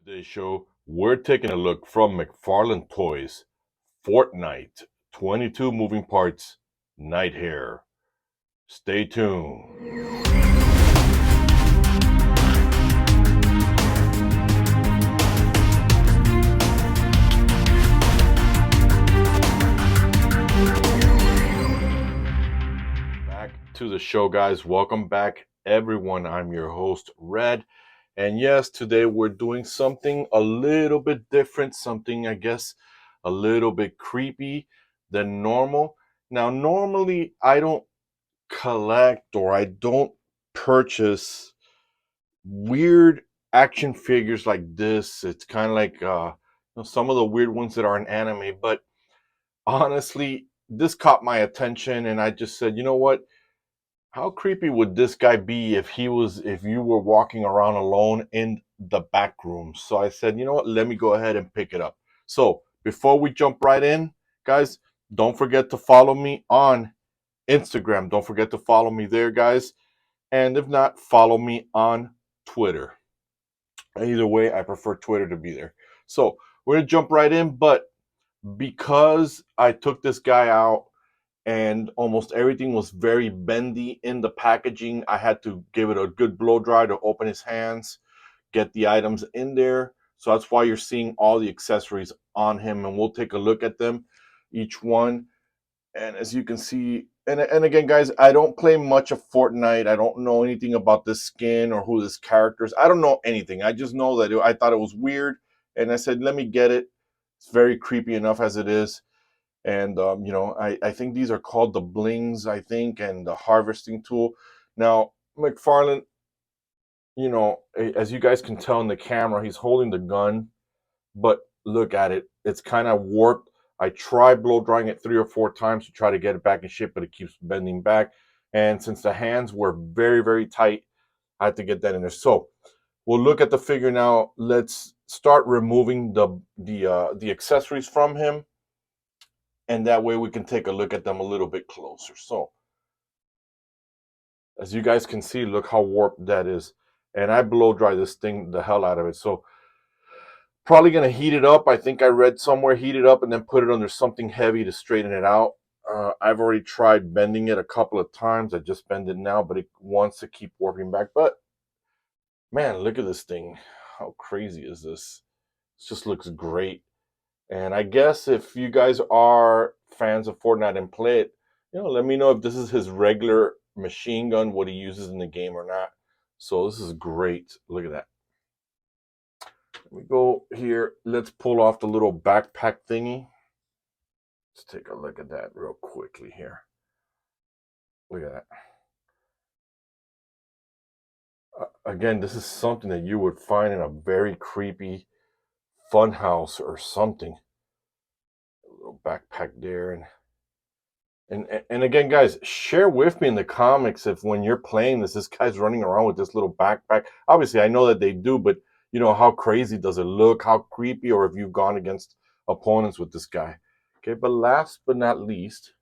Today's show, we're taking a look from McFarlane Toys, Fortnite, 22 moving parts, Nitehare. Stay tuned. Back to the show, guys. Welcome back, everyone. I'm your host, Red. And yes, today we're doing something a little bit different, something, I guess, a little bit creepy than normal. Now, normally I don't collect or I don't purchase weird action figures like this. It's kind of like some of the weird ones that are in anime, but honestly, this caught my attention and I just said, you know what? How creepy would this guy be if you were walking around alone in the back room? So I said, you know what? Let me go ahead and pick it up. So before we jump right in, guys, don't forget to follow me on Instagram. Don't forget to follow me there, guys. And if not, follow me on Twitter. Either way, I prefer Twitter to be there. So we're going to jump right in. But because I took this guy out and almost everything was very bendy in the packaging, I had to give it a good blow dry to open his hands, get the items in there. So that's why you're seeing all the accessories on him. And we'll take a look at them, each one. And as you can see, and again, guys, I don't play much of Fortnite. I don't know anything about this skin or who this character is. I don't know anything. I just know that I thought it was weird, and I said, let me get it. It's very creepy enough as it is. And I think these are called the blings, I think, and the harvesting tool. Now, McFarlane, as you guys can tell in the camera, he's holding the gun, but look at it. It's kind of warped. I tried blow drying it 3 or 4 times to try to get it back in shape, but it keeps bending back. And since the hands were very, very tight, I had to get that in there. So we'll look at the figure now. Let's start removing the accessories from him, and that way we can take a look at them a little bit closer. So as you guys can see, look how warped that is. And I blow dry this thing the hell out of it. So probably going to heat it up. I think I read somewhere heat it up and then put it under something heavy to straighten it out. I've already tried bending it a couple of times. I just bend it now, but it wants to keep warping back. But man, look at this thing. How crazy is this? It just looks great. And I guess if you guys are fans of Fortnite and play it, let me know if this is his regular machine gun, what he uses in the game or not. So this is great. Look at that. Let me go here. Let's pull off the little backpack thingy. Let's take a look at that real quickly here. Look at that. Again, this is something that you would find in a very creepy fun house or something. A little backpack there. And again, guys, share with me in the comics if when you're playing this guy's running around with this little backpack. Obviously, I know that they do, but how crazy does it look? How creepy? Or if you've gone against opponents with this guy. Okay, but last but not least,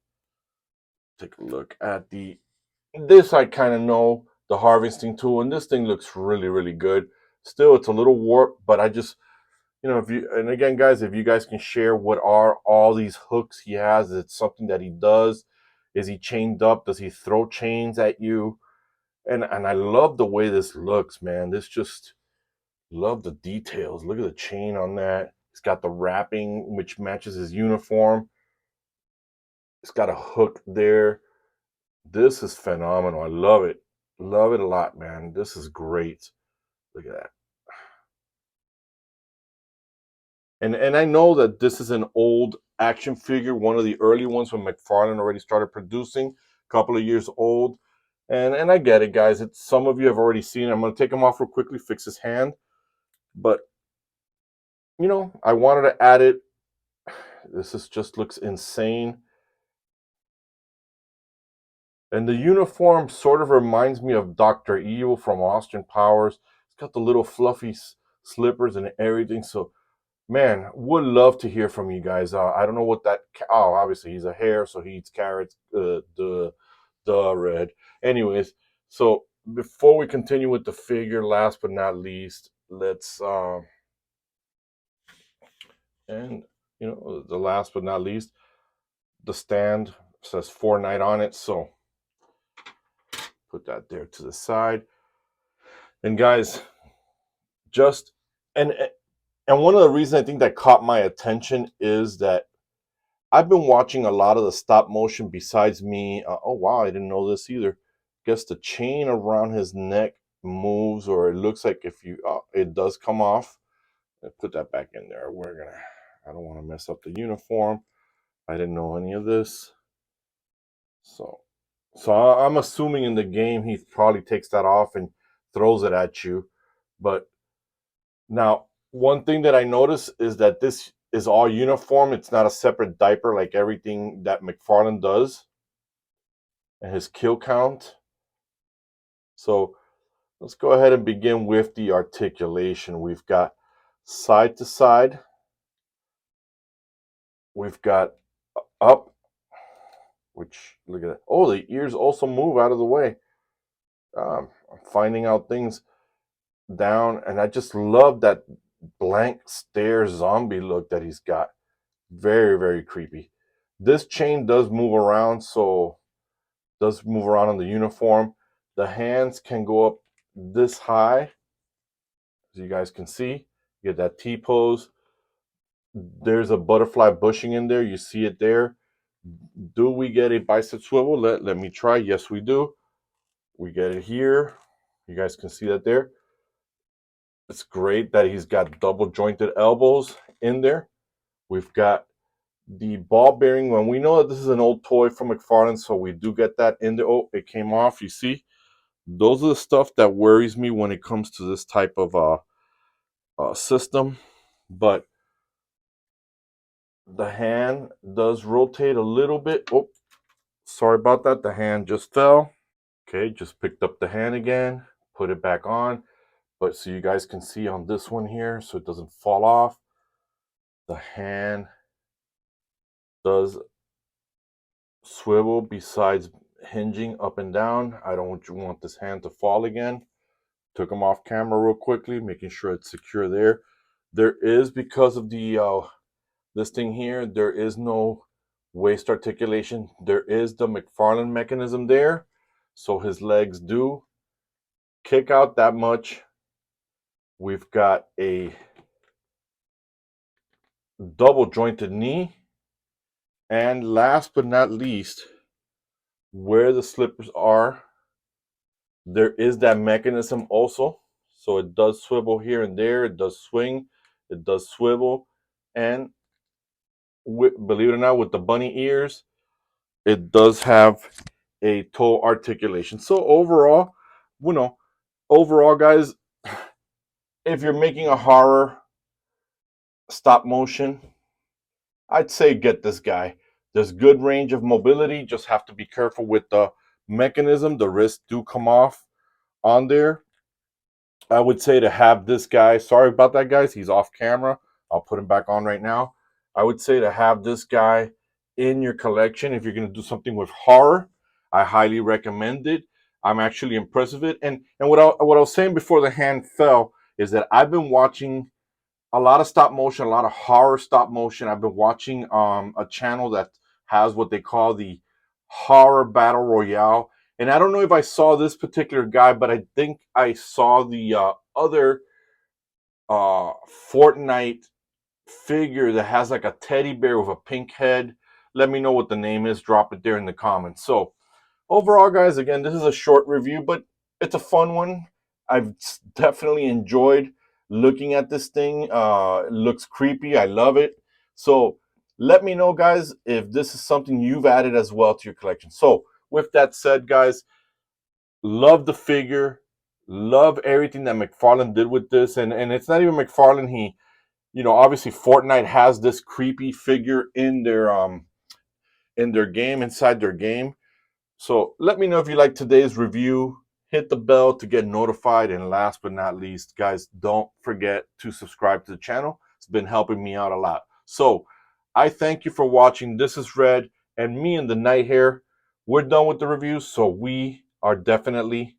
take a look at this I kind of know, the harvesting tool, and this thing looks really, really good. Still, it's a little warped, but I just, and again, guys, if you guys can share what are all these hooks he has, is it something that he does? Is he chained up? Does he throw chains at you? And I love the way this looks, man. This just, love the details. Look at the chain on that. He's got the wrapping, which matches his uniform. It's got a hook there. This is phenomenal. I love it. Love it a lot, man. This is great. Look at that. And I know that this is an old action figure, one of the early ones when McFarlane already started producing, a couple of years old. And I get it, guys. It's some of you have already seen it. I'm going to take him off real quickly, fix his hand. But, I wanted to add it. Just looks insane. And the uniform sort of reminds me of Dr. Evil from Austin Powers. It's got the little fluffy slippers and everything. So, man, would love to hear from you guys. I don't know what that. Oh, obviously he's a hare, so he eats carrots. The red. Anyways, so before we continue with the figure, last but not least, let's And the last but not least, the stand says Fortnite on it, so put that there to the side. And guys, just and one of the reasons I think that caught my attention is that I've been watching a lot of the stop motion besides me. Oh wow, I didn't know this either. Guess the chain around his neck moves, or it looks like if you it does come off. Put that back in there. I don't want to mess up the uniform. I didn't know any of this. So I'm assuming in the game he probably takes that off and throws it at you. But now, one thing that I notice is that this is all uniform. It's not a separate diaper like everything that McFarlane does. And his kill count. So let's go ahead and begin with the articulation. We've got side to side. We've got up, which, look at that. Oh, the ears also move out of the way. I'm finding out things down, and I just love that blank stare zombie look that he's got. Very, very creepy. This chain does move around, so does move around on the uniform. The hands can go up this high, as you guys can see. You get that T pose. There's a butterfly bushing in there. You see it there. Do we get a bicep swivel? Let me try. Yes, we do. We get it here. You guys can see that there. It's great that he's got double jointed elbows in there. We've got the ball bearing one. We know that this is an old toy from McFarlane, so we do get that in there. Oh, it came off. You see, those are the stuff that worries me when it comes to this type of system. But the hand does rotate a little bit. Oh, sorry about that. The hand just fell. Okay, just picked up the hand again, put it back on. But so you guys can see on this one here, so it doesn't fall off, the hand does swivel besides hinging up and down. I don't want this hand to fall again. Took them off camera real quickly, making sure it's secure there. There is, because of the this thing here, there is no waist articulation. There is the McFarlane mechanism there, so his legs do kick out that much. We've got a double jointed knee, and last but not least, where the slippers are, there is that mechanism also. So it does swivel here and there. It does swing. It does swivel. And believe it or not, with the bunny ears, it does have a toe articulation. So overall, guys, if you're making a horror stop motion, I'd say get this guy. There's good range of mobility. Just have to be careful with the mechanism. The wrists do come off on there. I would say to have this guy, sorry about that, guys. He's off camera. I'll put him back on right now. I would say to have this guy in your collection if you're going to do something with horror. I highly recommend it. I'm actually impressed with it. And what I was saying before the hand fell is that I've been watching a lot of stop motion, a lot of horror stop motion. I've been watching a channel that has what they call the horror battle royale. And I don't know if I saw this particular guy, but I think I saw the other Fortnite figure that has like a teddy bear with a pink head. Let me know what the name is. Drop it there in the comments. So overall, guys, again, this is a short review, but it's a fun one. I've definitely enjoyed looking at this thing. It looks creepy. I love it. So let me know, guys, if this is something you've added as well to your collection. So with that said, guys, love the figure. Love everything that McFarlane did with this. And it's not even McFarlane. He, obviously Fortnite has this creepy figure in their game, inside their game. So let me know if you like today's review. Hit the bell to get notified. And last but not least, guys, don't forget to subscribe to the channel. It's been helping me out a lot. So I thank you for watching. This is Red, and me and the Nitehare. We're done with the review, so we are definitely